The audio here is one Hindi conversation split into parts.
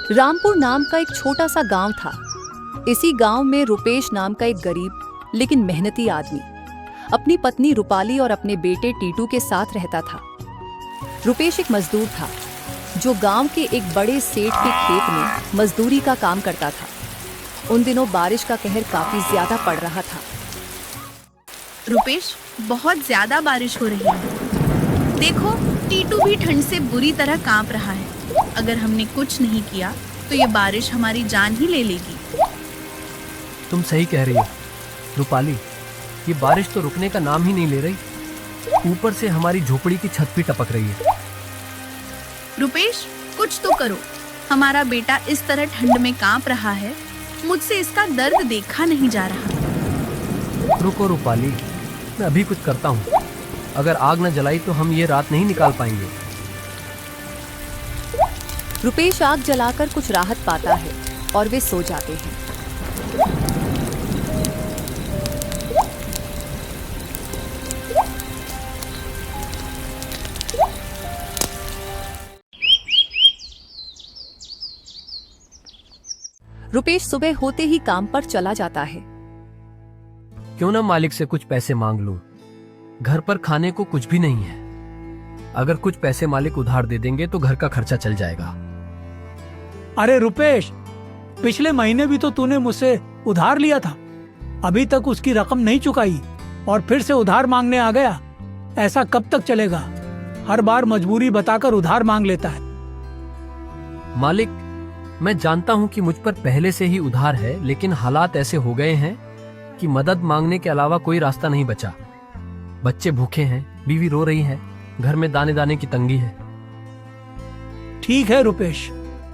रामपुर नाम का एक छोटा सा गांव था। इसी गांव में रुपेश नाम का एक गरीब लेकिन मेहनती आदमी अपनी पत्नी रूपाली और अपने बेटे टीटू के साथ रहता था। रुपेश एक मजदूर था जो गांव के एक बड़े सेठ के खेत में मजदूरी का काम करता था। उन दिनों बारिश का कहर काफी ज्यादा पड़ रहा था। रुपेश, बहुत ज्यादा बारिश हो रही है। देखो, टीटू भी ठंड से बुरी तरह कांप रहा है। अगर हमने कुछ नहीं किया तो ये बारिश हमारी जान ही ले लेगी। तुम सही कह रही हो रूपाली, ये बारिश तो रुकने का नाम ही नहीं ले रही। ऊपर से हमारी झोपड़ी की छत भी टपक रही है। रुपेश, कुछ तो करो। हमारा बेटा इस तरह ठंड में कांप रहा है, मुझसे इसका दर्द देखा नहीं जा रहा। रुको रूपाली, मैं अभी कुछ करता हूँ। अगर आग न जलाई तो हम ये रात नहीं निकाल पाएंगे। रुपेश आग जलाकर कुछ राहत पाता है और वे सो जाते हैं। रुपेश सुबह होते ही काम पर चला जाता है। क्यों ना मालिक से कुछ पैसे मांग लूं। घर पर खाने को कुछ भी नहीं है। अगर कुछ पैसे मालिक उधार दे देंगे तो घर का खर्चा चल जाएगा। अरे रुपेश, पिछले महीने भी तो तूने मुझसे उधार लिया था। अभी तक उसकी रकम नहीं चुकाई और फिर से उधार मांगने आ गया। ऐसा कब तक चलेगा? हर बार मजबूरी बताकर उधार मांग लेता है। मालिक, मैं जानता हूं कि मुझ पर पहले से ही उधार है, लेकिन हालात ऐसे हो गए हैं कि मदद मांगने के अलावा कोई रास्ता नहीं बचा। बच्चे भूखे हैं, बीवी रो रही है, घर में दाने दाने की तंगी है। ठीक है रुपेश,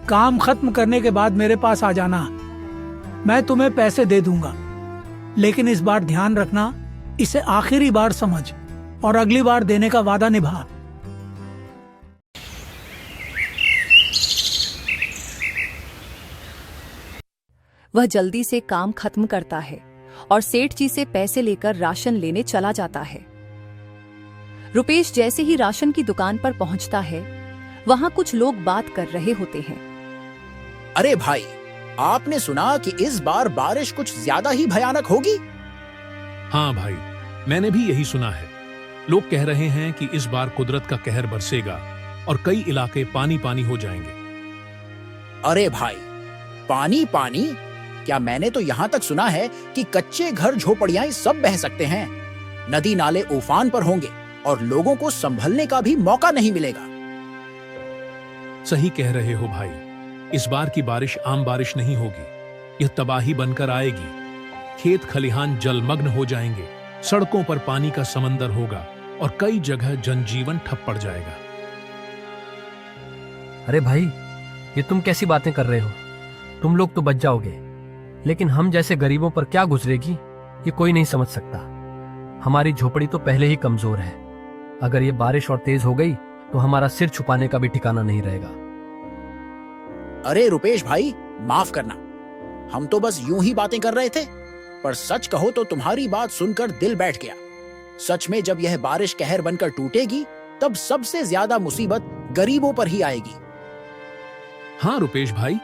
काम खत्म करने के बाद मेरे पास आ जाना। मैं तुम्हें पैसे दे दूंगा, लेकिन इस बार ध्यान रखना, इसे आखिरी बार समझ और अगली बार देने का वादा निभा। वह जल्दी से काम खत्म करता है और सेठ जी से पैसे लेकर राशन लेने चला जाता है। रुपेश जैसे ही राशन की दुकान पर पहुंचता है, वहां कुछ लोग बात कर रहे होते हैं। अरे भाई, आपने सुना कि इस बार बारिश कुछ ज्यादा ही भयानक होगी? हाँ भाई, मैंने भी यही सुना है। लोग कह रहे हैं कि इस बार कुदरत का कहर बरसेगा और कई इलाके पानी पानी हो जाएंगे। अरे भाई, पानी पानी? क्या मैंने तो यहाँ तक सुना है कि कच्चे घर झोपड़ियां सब बह सकते हैं। नदी नाले उफान पर होंगे और लोगों को संभलने का भी मौका नहीं मिलेगा। सही कह रहे हो भाई, इस बार की बारिश आम बारिश नहीं होगी। यह तबाही बनकर आएगी। खेत खलिहान जलमग्न हो जाएंगे, सड़कों पर पानी का समंदर होगा और कई जगह जनजीवन ठप पड़ जाएगा। अरे भाई, ये तुम कैसी बातें कर रहे हो? तुम लोग तो बच जाओगे, लेकिन हम जैसे गरीबों पर क्या गुजरेगी ये कोई नहीं समझ सकता। हमारी झोपड़ी तो पहले ही कमजोर है। अगर ये बारिश और तेज हो गई तो हमारा सिर छुपाने का भी ठिकाना नहीं रहेगा। अरे रुपेश भाई, माफ करना, हम तो बस यूं ही बातें कर रहे थे। पर सच कहो तो तुम्हारी बात सुनकर दिल बैठ गया। सच में जब यह बारिश कहर बनकर टूटेगी, तब सबसे ज्यादा मुसीबत गरीबों पर ही आएगी। हाँ रुपेश भाई,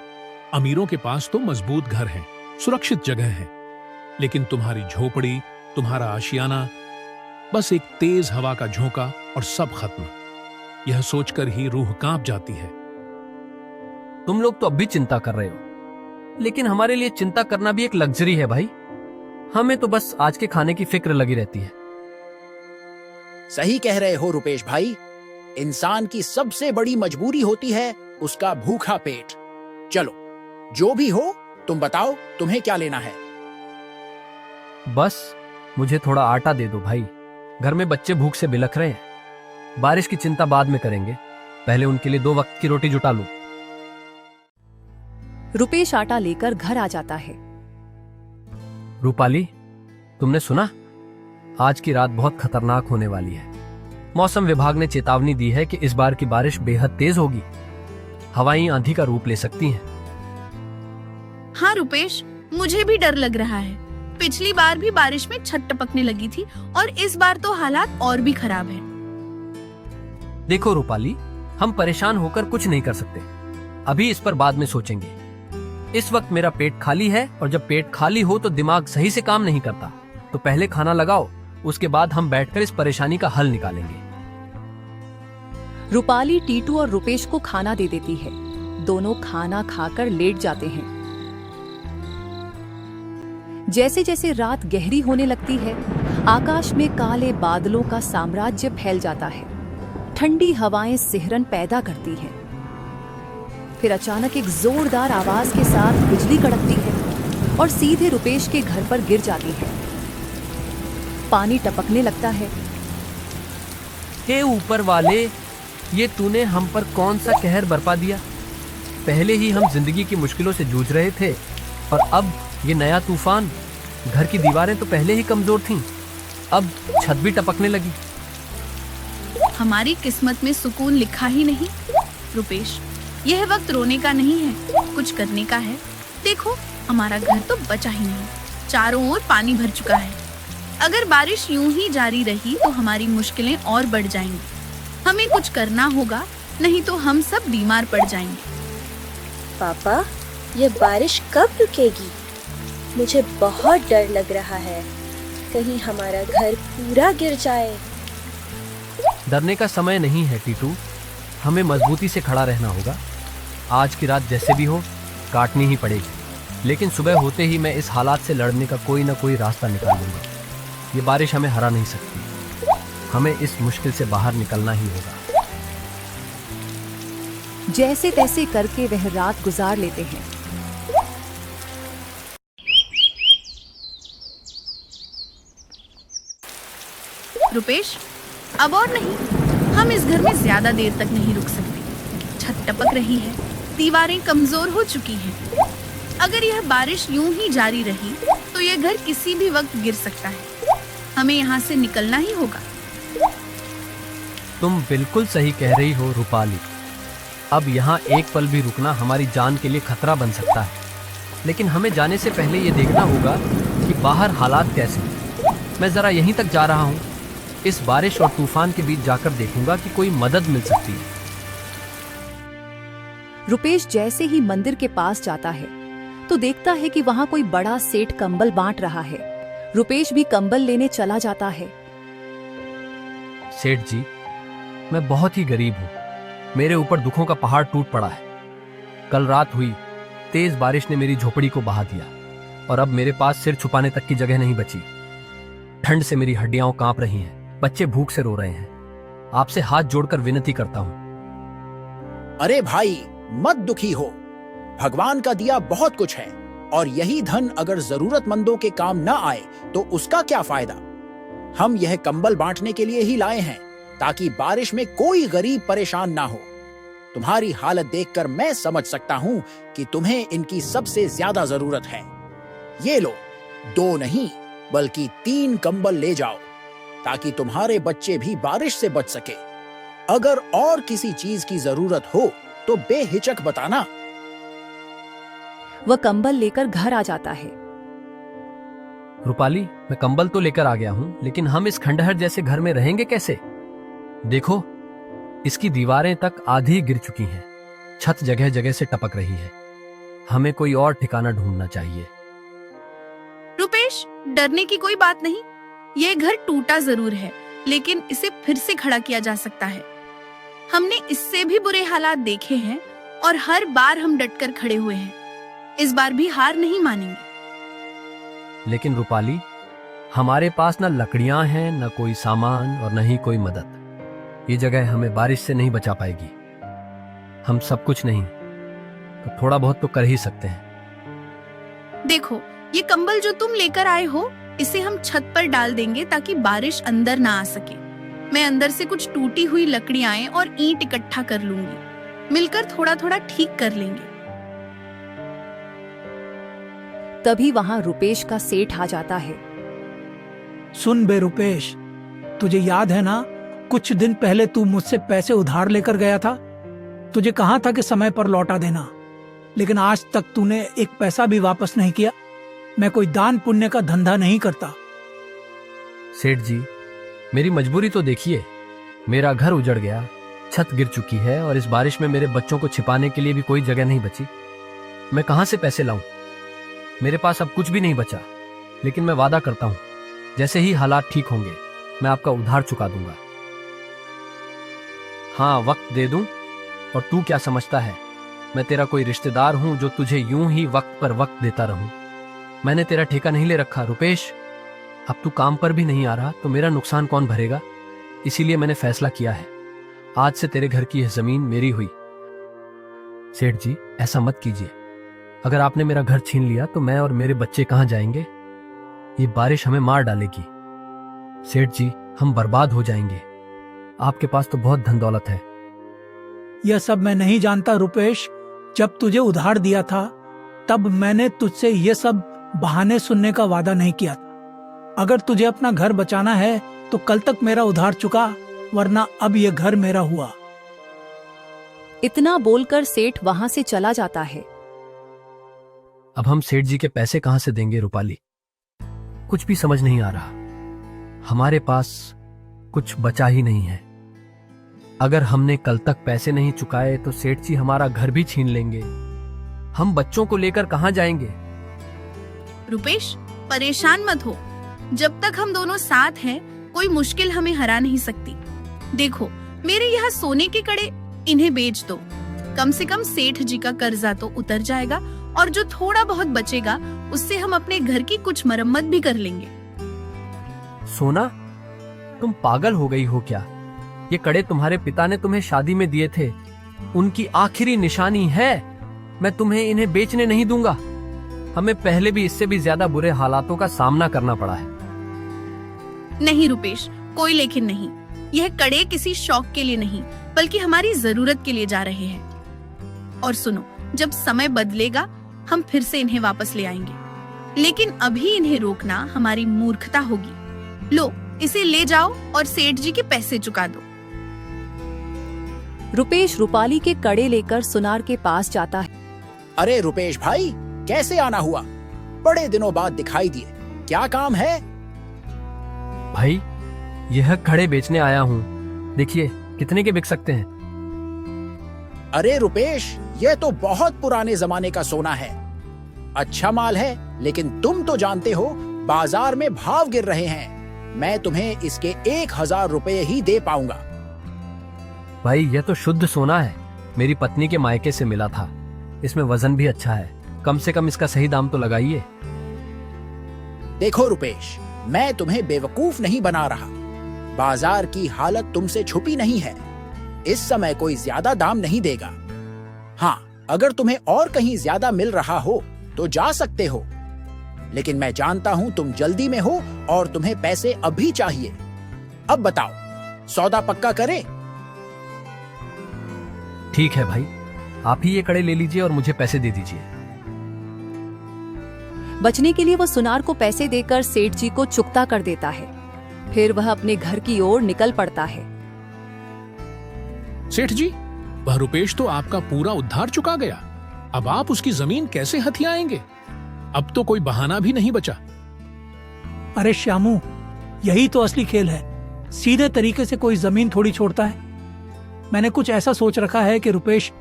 अमीरों के पास तो मजबूत घर हैं, सुरक्षित जगह है, लेकिन तुम्हारी झोपड़ी, तुम्हारा आशियाना, बस एक तेज हवा का झोंका और सब खत्म। यह सोचकर ही रूह कांप जाती है। तुम लोग तो अब भी चिंता कर रहे हो, लेकिन हमारे लिए चिंता करना भी एक लग्जरी है भाई। हमें तो बस आज के खाने की फिक्र लगी रहती है। सही कह रहे हो रुपेश भाई, इंसान की सबसे बड़ी मजबूरी होती है उसका भूखा पेट। चलो, जो भी हो, तुम बताओ तुम्हें क्या लेना है? बस मुझे थोड़ा आटा दे दो भाई, घर में बच्चे भूख से बिलख रहे हैं। बारिश की चिंता बाद में करेंगे, पहले उनके लिए 2 वक्त की रोटी जुटा लूं। रुपेश आटा लेकर घर आ जाता है। रूपाली, तुमने सुना? आज की रात बहुत खतरनाक होने वाली है। मौसम विभाग ने चेतावनी दी है कि इस बार की बारिश बेहद तेज होगी। हवाएं आंधी का रूप ले सकती हैं। हाँ रुपेश, मुझे भी डर लग रहा है। पिछली बार भी बारिश में छत टपकने लगी थी और इस बार तो हालात और भी खराब हैं। देखो रूपाली, हम परेशान होकर कुछ नहीं कर सकते। अभी इस पर बाद में सोचेंगे। इस वक्त मेरा पेट खाली है, और जब पेट खाली हो तो दिमाग सही से काम नहीं करता। तो पहले खाना लगाओ, उसके बाद हम बैठकर इस परेशानी का हल निकालेंगे। रूपाली टीटू और रुपेश को खाना दे देती है। दोनों खाना खाकर लेट जाते हैं। जैसे जैसे रात गहरी होने लगती है, आकाश में काले बादलों का साम्राज्य फैल जाता है। ठंडी हवाएं सिहरन पैदा करती हैं। फिर अचानक एक जोरदार आवाज के साथ बिजली कड़कती है और सीधे रुपेश के घर पर गिर जाती है। पानी टपकने लगता है। हे ऊपर वाले, ये तूने हम पर कौन सा कहर बरपा दिया? पहले ही हम जिंदगी की मुश्किलों से जूझ रहे थे, और अब ये नया तूफान। घर की दीवारें तो पहले ही कमजोर थीं, अब छत भी टपकने लगी। हमारी किस्मत में सुकून लिखा ही नहीं। रुपेश, यह वक्त रोने का नहीं है, कुछ करने का है। देखो, हमारा घर तो बचा ही नहीं, चारों ओर पानी भर चुका है। अगर बारिश यूं ही जारी रही तो हमारी मुश्किलें और बढ़ जाएंगी। हमें कुछ करना होगा, नहीं तो हम सब बीमार पड़ जाएंगे। पापा, ये बारिश कब रुकेगी? मुझे बहुत डर लग रहा है, कहीं हमारा घर पूरा गिर जाए। डरने का समय नहीं है टीटू, हमें मजबूती से खड़ा रहना होगा। आज की रात जैसे भी हो काटनी ही पड़ेगी, लेकिन सुबह होते ही मैं इस हालात से लड़ने का कोई ना कोई रास्ता निकाल लूंगा। ये बारिश हमें हरा नहीं सकती, हमें इस मुश्किल से बाहर निकलना ही होगा। जैसे तैसे करके वह रात गुजार लेते हैं। रुपेश, अब और नहीं, हम इस घर में ज्यादा देर तक नहीं रुक सकते। छत टपक रही है, दीवारें कमजोर हो चुकी हैं। अगर यह बारिश यूं ही जारी रही तो यह घर किसी भी वक्त गिर सकता है। हमें यहाँ से निकलना ही होगा। तुम बिल्कुल सही कह रही हो रूपाली। अब यहाँ एक पल भी रुकना हमारी जान के लिए खतरा बन सकता है, लेकिन हमें जाने से पहले ये देखना होगा कि बाहर हालात कैसे हैं। मैं जरा यहीं तक जा रहा हूँ, इस बारिश और तूफान के बीच जाकर देखूंगा कि कोई मदद मिल सकती है। रुपेश जैसे ही मंदिर के पास जाता है तो देखता है कि वहां कोई बड़ा सेठ कंबल बांट रहा है। रुपेश भी कंबल लेने चला जाता है। सेठ जी, मैं बहुत ही गरीब हूँ, मेरे ऊपर दुखों का पहाड़ टूट पड़ा है। कल रात हुई तेज बारिश ने मेरी झोपड़ी को बहा दिया, और अब मेरे पास सिर छुपाने तक की जगह नहीं बची। ठंड से मेरी हड्डियां कांप रही हैं, बच्चे भूख से रो रहे हैं। आपसे हाथ जोड़कर विनती करता हूँ। अरे भाई, मत दुखी हो, भगवान का दिया बहुत कुछ है, और यही धन अगर जरूरतमंदों के काम न आए तो उसका क्या फायदा। हम यह कंबल बांटने के लिए ही लाए हैं, ताकि बारिश में कोई गरीब परेशान ना हो। तुम्हारी हालत देखकर मैं समझ सकता हूँ कि तुम्हें इनकी सबसे ज्यादा जरूरत है। ये लो, 2 नहीं बल्कि 3 कंबल ले जाओ, ताकि तुम्हारे बच्चे भी बारिश से बच सके। अगर और किसी चीज की जरूरत हो तो बेहिचक बताना। वह कंबल लेकर घर आ जाता है। रूपाली, मैं कंबल तो लेकर आ गया हूँ, लेकिन हम इस खंडहर जैसे घर में रहेंगे कैसे? देखो, इसकी दीवारें तक आधी गिर चुकी हैं, छत जगह जगह से टपक रही है। हमें कोई और ठिकाना ढूंढना चाहिए। रुपेश, डरने की कोई बात नहीं। यह घर टूटा जरूर है, लेकिन इसे फिर से खड़ा किया जा सकता है। हमने इससे भी बुरे हालात देखे हैं, और हर बार हम डटकर खड़े हुए हैं। इस बार भी हार नहीं मानेंगे। लेकिन रूपाली, हमारे पास न लकड़ियां हैं, न कोई सामान, और न ही कोई मदद। ये जगह हमें बारिश से नहीं बचा पाएगी। हम सब कुछ नहीं तो थोड़ा बहुत तो कर ही सकते हैं। देखो, ये कंबल जो तुम लेकर आए हो, इसे हम छत पर डाल देंगे ताकि बारिश अंदर ना आ सके। मैं अंदर से कुछ टूटी हुई लकड़ियां और ईंट इकट्ठा कर लूंगी, मिलकर थोड़ा थोड़ा ठीक कर लेंगे। तभी वहां रुपेश का सेठ आ जाता है। सुन बे रुपेश, तुझे याद है ना, कुछ दिन पहले तू मुझसे पैसे उधार लेकर गया था। तुझे कहा था कि समय पर लौटा देना, लेकिन आज तक तूने एक पैसा भी वापस नहीं किया। मैं कोई दान पुण्य का धंधा नहीं करता। सेठ जी, मेरी मजबूरी तो देखिए, मेरा घर उजड़ गया, छत गिर चुकी है और इस बारिश में मेरे बच्चों को छिपाने के लिए भी कोई जगह नहीं बची। मैं कहां से पैसे लाऊं? मेरे पास अब कुछ भी नहीं बचा, लेकिन मैं वादा करता हूं, जैसे ही हालात ठीक होंगे मैं आपका उधार चुका दूंगा। हाँ, वक्त दे दूं? और तू क्या समझता है, मैं तेरा कोई रिश्तेदार हूं जो तुझे यूं ही वक्त पर वक्त देता रहूं? मैंने तेरा ठेका नहीं ले रखा रुपेश। अब तू काम पर भी नहीं आ रहा तो मेरा नुकसान कौन भरेगा? इसीलिए मैंने फैसला किया है, आज से तेरे घर की यह जमीन मेरी हुई। सेठ जी, ऐसा मत कीजिए। अगर आपने मेरा घर छीन लिया तो मैं और मेरे बच्चे कहां जाएंगे? ये बारिश हमें मार डालेगी। सेठ जी, हम बर्बाद हो जाएंगे। आपके पास तो बहुत धन दौलत है। यह सब मैं नहीं जानता रुपेश। जब तुझे उधार दिया था तब मैंने तुझसे ये सब बहाने सुनने का वादा नहीं किया था। अगर तुझे अपना घर बचाना है तो कल तक मेरा उधार चुका, वरना अब यह घर मेरा हुआ। इतना बोलकर सेठ वहां से चला जाता है। अब हम सेठ जी के पैसे कहां से देंगे रूपाली? कुछ भी समझ नहीं आ रहा। हमारे पास कुछ बचा ही नहीं है। अगर हमने कल तक पैसे नहीं चुकाए तो सेठ जी हमारा घर भी छीन लेंगे। हम बच्चों को लेकर कहां जाएंगे? रुपेश, परेशान मत हो। जब तक हम दोनों साथ हैं, कोई मुश्किल हमें हरा नहीं सकती। देखो, मेरे यहाँ सोने के कड़े, इन्हें बेच दो। कम से कम सेठ जी का कर्जा तो उतर जाएगा और जो थोड़ा बहुत बचेगा उससे हम अपने घर की कुछ मरम्मत भी कर लेंगे। सोना, तुम पागल हो गई हो क्या? ये कड़े तुम्हारे पिता ने तुम्हें शादी में दिए थे, उनकी आखिरी निशानी है। मैं तुम्हें इन्हें बेचने नहीं दूंगा। हमें पहले भी इससे भी ज्यादा बुरे हालातों का सामना करना पड़ा है। नहीं रुपेश, कोई लेकिन नहीं। यह कड़े किसी शौक के लिए नहीं, बल्कि हमारी जरूरत के लिए जा रहे हैं। और सुनो, जब समय बदलेगा हम फिर से इन्हें वापस ले आएंगे, लेकिन अभी इन्हें रोकना हमारी मूर्खता होगी। लो, इसे ले जाओ और सेठ जी के पैसे चुका दो। रुपेश रूपाली के कड़े लेकर सुनार के पास जाता है। अरे रुपेश भाई, कैसे आना हुआ? बड़े दिनों बाद दिखाई दिए। क्या काम है? भाई, यह कड़े बेचने आया हूं। देखिए कितने के बिक सकते हैं। अरे रुपेश, यह तो बहुत पुराने जमाने का सोना है। अच्छा माल है, लेकिन तुम तो जानते हो बाजार में भाव गिर रहे हैं। मैं तुम्हें इसके 1000 रुपए ही दे पाऊंगा। भाई, यह तो शुद्ध सोना है। मेरी पत्नी के मायके से मिला था। इसमें वजन भी अच्छा है। कम से कम इसका सही दाम तो लगाइए। देखो रुपेश, मैं तुम्हें बेवकूफ नहीं बना रहा। बाजार की हालत तुमसे छुपी नहीं है। इस समय कोई ज्यादा दाम नहीं देगा। हाँ, अगर तुम्हें और कहीं ज्यादा मिल रहा हो तो जा सकते हो, लेकिन मैं जानता हूं तुम जल्दी में हो और तुम्हें पैसे अभी चाहिए। अब बताओ, सौदा पक्का करें? ठीक है भाई, आप ही ये कड़े ले लीजिए और मुझे पैसे दे दीजिए। बचने के लिए वो सुनार को पैसे देकर सेठ जी को चुकता कर देता है। फिर वह अपने घर की ओर निकल पड़ता है। सेठ जी, वह रुपेश तो आपका पूरा उधार चुका गया। अब आप उसकी जमीन कैसे हथियाएंगे? अब तो कोई बहाना भी नहीं बचा। अरे श्यामू, यही तो असली खेल है। सीधे तरीके से कोई जमीन थोड़ी छोड़ता है। मैंने कुछ ऐसा सोच रखा है कि रुपेश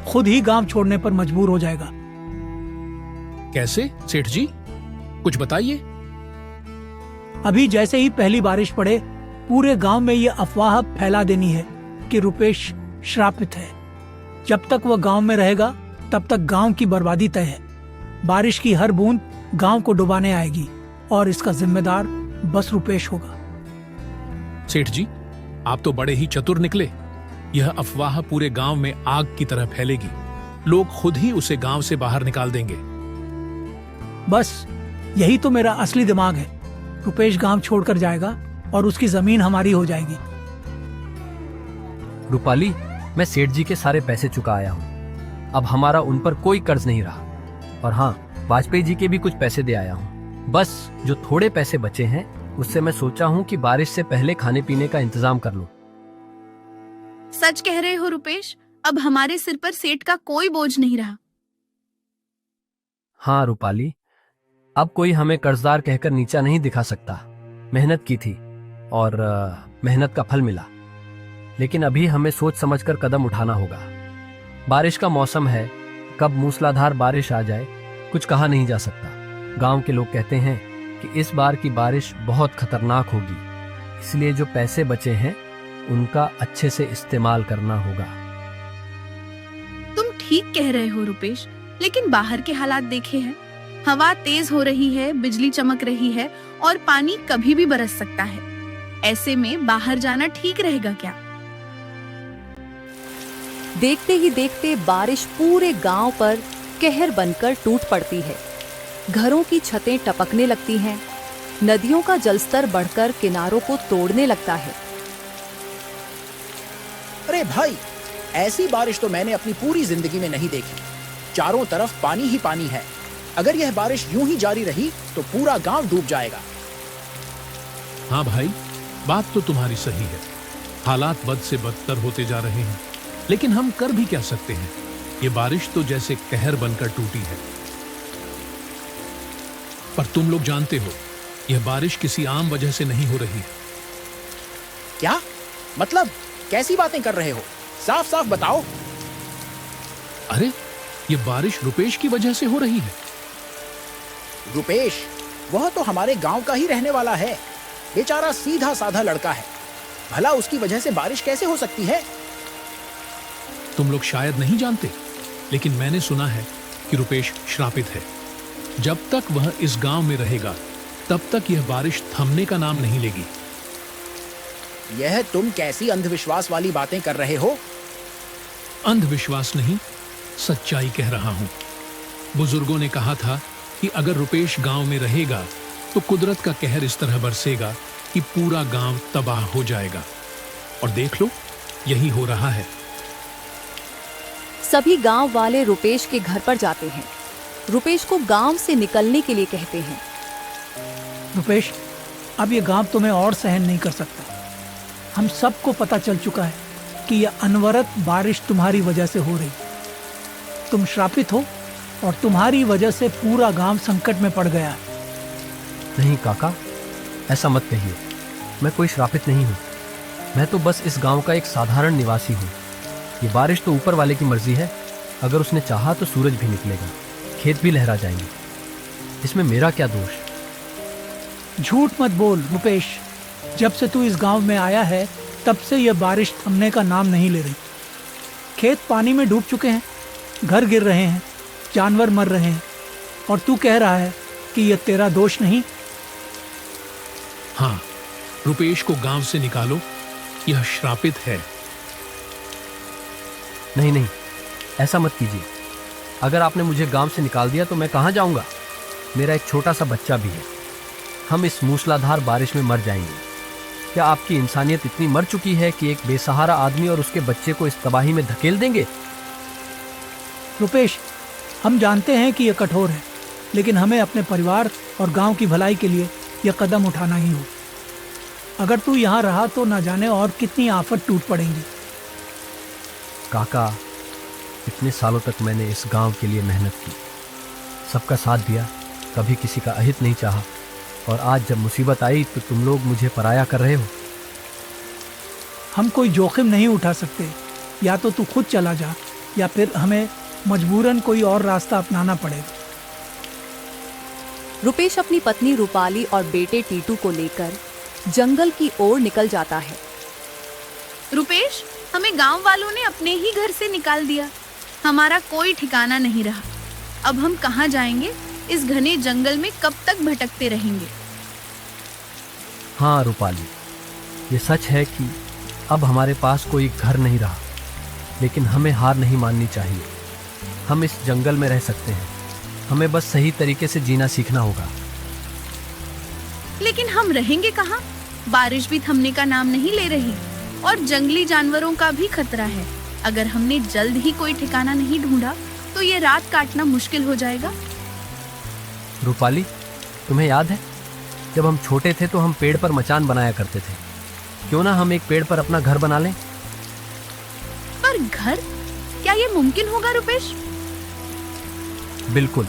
खुद ही गांव छोड़ने पर मजबूर हो जाएगा। कैसे सेठ जी, कुछ बताइए। अभी जैसे ही पहली बारिश पड़े, पूरे गांव में ये अफवाह फैला देनी है कि रुपेश श्रापित है। जब तक वह गांव में रहेगा तब तक गांव की बर्बादी तय है। बारिश की हर बूंद गांव को डुबाने आएगी और इसका जिम्मेदार बस रुपेश होगा। सेठ जी, आप तो बड़े ही चतुर निकले। यह अफवाह पूरे गांव में आग की तरह फैलेगी। लोग खुद ही उसे गांव से बाहर निकाल देंगे। बस यही तो मेरा असली दिमाग है। रुपेश गांव छोड़कर जाएगा और उसकी जमीन हमारी हो जाएगी। रूपाली, मैं सेठ जी के सारे पैसे चुका आया हूँ। अब हमारा उन पर कोई कर्ज नहीं रहा। और हाँ, वाजपेयी जी के भी कुछ पैसे दे आया हूँ। बस जो थोड़े पैसे बचे हैं उससे मैं सोचा हूँ कि बारिश से पहले खाने पीने का इंतजाम कर लूं। सच कह रहे हो रुपेश, अब हमारे सिर पर सेठ का कोई बोझ नहीं रहा। हाँ रूपाली, अब कोई हमें कर्जदार कहकर नीचा नहीं दिखा सकता। मेहनत की थी और मेहनत का फल मिला। लेकिन अभी हमें सोच समझकर कदम उठाना होगा। बारिश का मौसम है, कब मूसलाधार बारिश आ जाए कुछ कहा नहीं जा सकता। गांव के लोग कहते हैं कि इस बार की बारिश बहुत खतरनाक होगी, इसलिए जो पैसे बचे हैं उनका अच्छे से इस्तेमाल करना होगा। तुम ठीक कह रहे हो रुपेश, लेकिन बाहर के हालात देखे हैं। हवा तेज हो रही है, बिजली चमक रही है और पानी कभी भी बरस सकता है। ऐसे में बाहर जाना ठीक रहेगा क्या? देखते ही देखते बारिश पूरे गांव पर कहर बनकर टूट पड़ती है। घरों की छतें टपकने लगती हैं, नदियों का जलस्तर बढ़कर किनारों को तोड़ने लगता है। अरे भाई, ऐसी बारिश तो मैंने अपनी पूरी जिंदगी में नहीं देखी। चारों तरफ पानी ही पानी है। अगर यह बारिश यूं ही जारी रही तो पूरा गांव डूब जाएगा। हाँ भाई, बात तो तुम्हारी सही है। हालात बद से बदतर होते जा रहे हैं, लेकिन हम कर भी क्या सकते हैं। ये बारिश तो जैसे कहर बनकर टूटी है। पर तुम लोग जानते हो, यह बारिश किसी आम वजह से नहीं हो रही। क्या मतलब? कैसी बातें कर रहे हो? साफ साफ बताओ। अरे, ये बारिश रुपेश की वजह से हो रही है। रुपेश, वह तो हमारे गांव का ही रहने वाला है। बेचारा सीधा साधा लड़का है, भला उसकी वजह से बारिश कैसे हो सकती है? तुम लोग शायद नहीं जानते, लेकिन मैंने सुना है कि रुपेश श्रापित है। जब तक वह इस गांव में रहेगा तब तक यह बारिश थमने का नाम नहीं लेगी। यह तुम कैसी अंधविश्वास वाली बातें कर रहे हो? अंधविश्वास नहीं, सच्चाई कह रहा हूं। बुजुर्गों ने कहा था कि अगर रुपेश गांव में रहेगा तो कुदरत का कहर इस तरह बरसेगा कि पूरा गांव तबाह हो जाएगा। और देख लो, यही हो रहा है। सभी गांव वाले रुपेश के घर पर जाते हैं। रुपेश को गांव से निकलने के लिए कहते हैं। रुपेश, अब ये गांव तुम्हें और सहन नहीं कर सकता। हम सबको पता चल चुका है कि यह अनवरत बारिश तुम्हारी वजह से हो रही। तुम श्रापित हो और तुम्हारी वजह से पूरा गांव संकट में पड़ गया है। नहीं काका, ऐसा मत कहिए। मैं कोई श्रापित नहीं हूँ। मैं तो बस इस गांव का एक साधारण निवासी हूँ। ये बारिश तो ऊपर वाले की मर्जी है। अगर उसने चाहा तो सूरज भी निकलेगा, खेत भी लहरा जाएंगे। इसमें मेरा क्या दोष? झूठ मत बोल रुपेश। जब से तू इस गांव में आया है तब से यह बारिश थमने का नाम नहीं ले रही। खेत पानी में डूब चुके हैं, घर गिर रहे हैं, जानवर मर रहे हैं, और तू कह रहा है कि यह तेरा दोष नहीं। हाँ, रुपेश को गांव से निकालो, यह श्रापित है। नहीं नहीं, ऐसा मत कीजिए। अगर आपने मुझे गांव से निकाल दिया तो मैं कहाँ जाऊंगा? मेरा एक छोटा सा बच्चा भी है। हम इस मूसलाधार बारिश में मर जाएंगे। क्या आपकी इंसानियत इतनी मर चुकी है कि एक बेसहारा आदमी और उसके बच्चे को इस तबाही में धकेल देंगे? रुपेश, हम जानते हैं कि यह कठोर है, लेकिन हमें अपने परिवार और गांव की भलाई के लिए यह कदम उठाना ही हो। अगर तू यहाँ रहा तो न जाने और कितनी आफत टूट पड़ेंगी। काका, इतने सालों तक मैंने इस गांव के लिए मेहनत की, सबका साथ दिया, कभी किसी का अहित नहीं चाहा, और आज जब मुसीबत आई तो तुम लोग मुझे पराया कर रहे हो। हम कोई जोखिम नहीं उठा सकते। या तो तू खुद चला जा या फिर हमें मजबूरन कोई और रास्ता अपनाना पड़ेगा। रुपेश अपनी पत्नी रूपाली और बेटे टीटू को लेकर जंगल की ओर निकल जाता है। रुपेश, हमें गांव वालों ने अपने ही घर से निकाल दिया। हमारा कोई ठिकाना नहीं रहा। अब हम कहाँ जाएंगे? इस घने जंगल में कब तक भटकते रहेंगे? हाँ रूपाली, ये सच है कि अब हमारे पास कोई घर नहीं रहा, लेकिन हमें हार नहीं माननी चाहिए। हम इस जंगल में रह सकते हैं, हमें बस सही तरीके से जीना सीखना होगा। लेकिन हम रहेंगे कहाँ? बारिश भी थमने का नाम नहीं ले रही और जंगली जानवरों का भी खतरा है। अगर हमने जल्द ही कोई ठिकाना नहीं ढूंढा तो ये रात काटना मुश्किल हो जाएगा। रूपाली, तुम्हें याद है जब हम छोटे थे तो हम पेड़ पर मचान बनाया करते थे। क्यों ना हम एक पेड़ पर अपना घर बना लें? पर घर? क्या ये मुमकिन होगा रुपेश? बिल्कुल।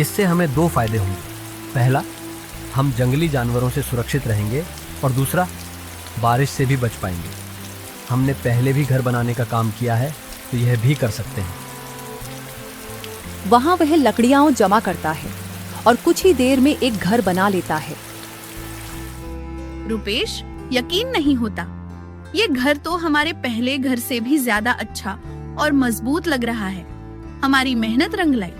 इससे हमें दो फायदे होंगे। पहला, हम जंगली जानवरों से सुरक्षित रहेंगे, और दूसरा, बारिश से भी बच पाएंगे। हमने पहले भी घर बनाने का काम किया है, तो यह भी कर सकते हैं। वहां वह लकड़ियां जमा करता है और कुछ ही देर में एक घर बना लेता है। रुपेश, यकीन नहीं होता, ये घर तो हमारे पहले घर से भी ज्यादा अच्छा और मजबूत लग रहा है। हमारी मेहनत रंग लाई।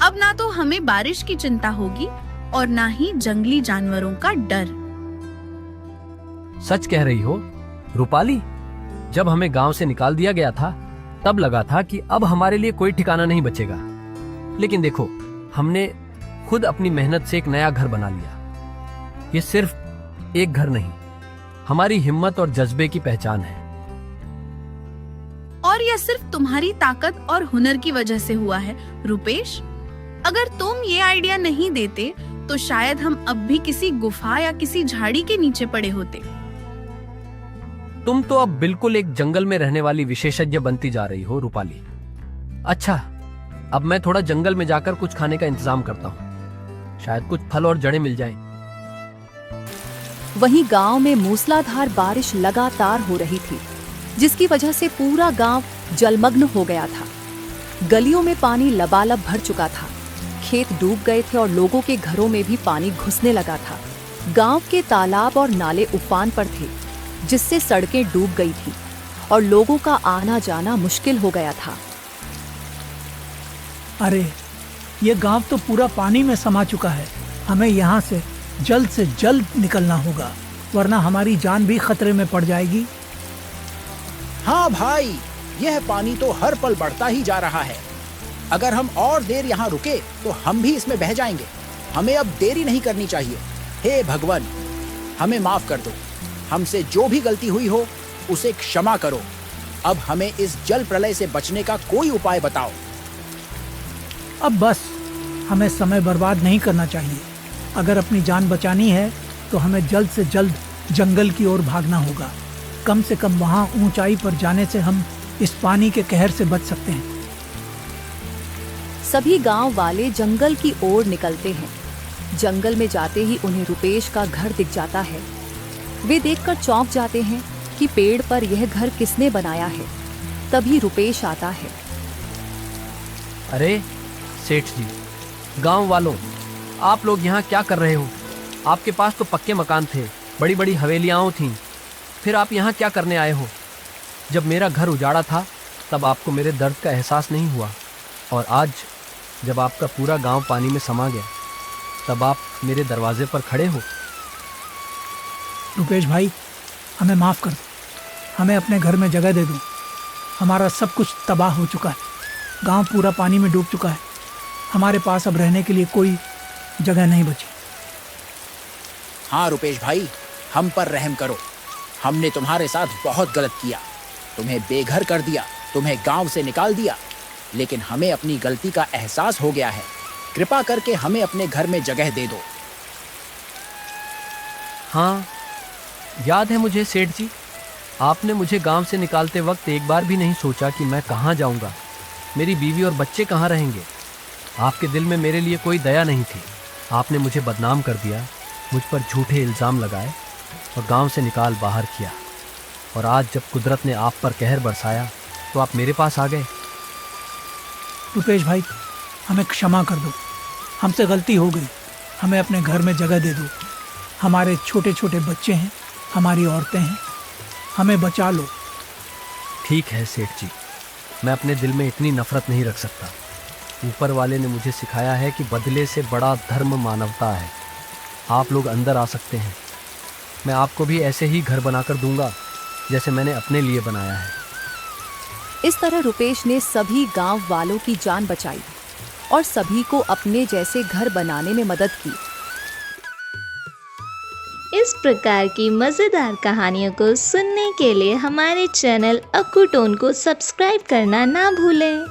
अब ना तो हमें बारिश की चिंता होगी और ना ही जंगली जानवरों का डर। सच कह रही हो रूपाली। जब हमें गांव से निकाल दिया गया था, तब लगा था कि अब हमारे लिए कोई ठिकाना नहीं बचेगा। लेकिन देखो, हमने खुद अपनी मेहनत से एक नया घर बना लिया। ये सिर्फ एक घर नहीं, हमारी हिम्मत और जज्बे की पहचान है। और यह सिर्फ तुम्हारी ताकत और हुनर की वजह से हुआ है रुपेश। अगर तुम ये आइडिया नहीं देते तो शायद हम अब भी किसी गुफा या किसी झाड़ी के नीचे पड़े होते। तुम तो अब बिल्कुल एक जंगल में रहने वाली विशेषज्ञ बनती जा रही हो रूपाली। अच्छा, अब मैं थोड़ा जंगल में जाकर कुछ खाने का इंतजाम करता हूँ। शायद कुछ फल और जड़ें मिल जाएं। वहीं गांव में मूसलाधार बारिश लगातार हो रही थी, जिसकी वजह से पूरा गांव जलमग्न हो गया था। गलियों में पानी लबालब भर चुका था, खेत डूब गए थे और लोगों के घरों में भी पानी घुसने लगा था। गांव के तालाब और नाले उफान पर थे, जिससे सड़कें डूब गई थी और लोगों का आना जाना मुश्किल हो गया था। अरे, ये गांव तो पूरा पानी में समा चुका है। हमें यहाँ से जल्द निकलना होगा, वरना हमारी जान भी खतरे में पड़ जाएगी। हाँ भाई, यह पानी तो हर पल बढ़ता ही जा रहा है। अगर हम और देर यहाँ रुके तो हम भी इसमें बह जाएंगे। हमें अब देरी नहीं करनी चाहिए। हे भगवान, हमें माफ कर दो। हमसे जो भी गलती हुई हो उसे क्षमा करो। अब हमें इस जल प्रलय से बचने का कोई उपाय बताओ। अब बस, हमें समय बर्बाद नहीं करना चाहिए। अगर अपनी जान बचानी है तो हमें जल्द से जल्द जंगल की ओर भागना होगा। कम से कम वहाँ ऊंचाई पर जाने से हम इस पानी के कहर से बच सकते हैं। सभी गांव वाले जंगल की ओर निकलते हैं। जंगल में जाते ही उन्हें रुपेश का घर दिख जाता है। वे देखकर चौंक जाते हैं कि पेड़ पर यह घर किसने बनाया है। तभी रुपेश आता है। अरे सेठ जी, गांव वालों, आप लोग यहाँ क्या कर रहे हो? आपके पास तो पक्के मकान थे, बड़ी बड़ी हवेलियाँ थीं। फिर आप यहाँ क्या करने आए हो? जब मेरा घर उजाड़ा था तब आपको मेरे दर्द का एहसास नहीं हुआ, और आज जब आपका पूरा गांव पानी में समा गया तब आप मेरे दरवाजे पर खड़े हो। रुपेश भाई, हमें माफ कर दो। हमें अपने घर में जगह दे दो। हमारा सब कुछ तबाह हो चुका है। गांव पूरा पानी में डूब चुका है। हमारे पास अब रहने के लिए कोई जगह नहीं बची। हाँ रुपेश भाई, हम पर रहम करो। हमने तुम्हारे साथ बहुत गलत किया। तुम्हें बेघर कर दिया, तुम्हें गांव से निकाल दिया। लेकिन हमें अपनी गलती का एहसास हो गया है। कृपा करके हमें अपने घर में जगह दे दो। हाँ, याद है मुझे सेठ जी। आपने मुझे गांव से निकालते वक्त एक बार भी नहीं सोचा कि मैं कहाँ जाऊंगा, मेरी बीवी और बच्चे कहाँ रहेंगे। आपके दिल में मेरे लिए कोई दया नहीं थी। आपने मुझे बदनाम कर दिया, मुझ पर झूठे इल्ज़ाम लगाए और गांव से निकाल बाहर किया। और आज जब कुदरत ने आप पर कहर बरसाया तो आप मेरे पास आ गए। रुपेश भाई, हमें क्षमा कर दो। हमसे गलती हो गई। हमें अपने घर में जगह दे दो। हमारे छोटे छोटे बच्चे हैं, हमारी औरतें हैं। हमें बचा लो। ठीक है सेठ जी, मैं अपने दिल में इतनी नफरत नहीं रख सकता। ऊपर वाले ने मुझे सिखाया है कि बदले से बड़ा धर्म मानवता है। आप लोग अंदर आ सकते हैं। मैं आपको भी ऐसे ही घर बनाकर दूंगा जैसे मैंने अपने लिए बनाया है। इस तरह रुपेश ने सभी गांव वालों की जान बचाई और सभी को अपने जैसे घर बनाने में मदद की। इस प्रकार की मज़ेदार कहानियों को सुनने के लिए हमारे चैनल अक्कू टोन को सब्सक्राइब करना ना भूलें।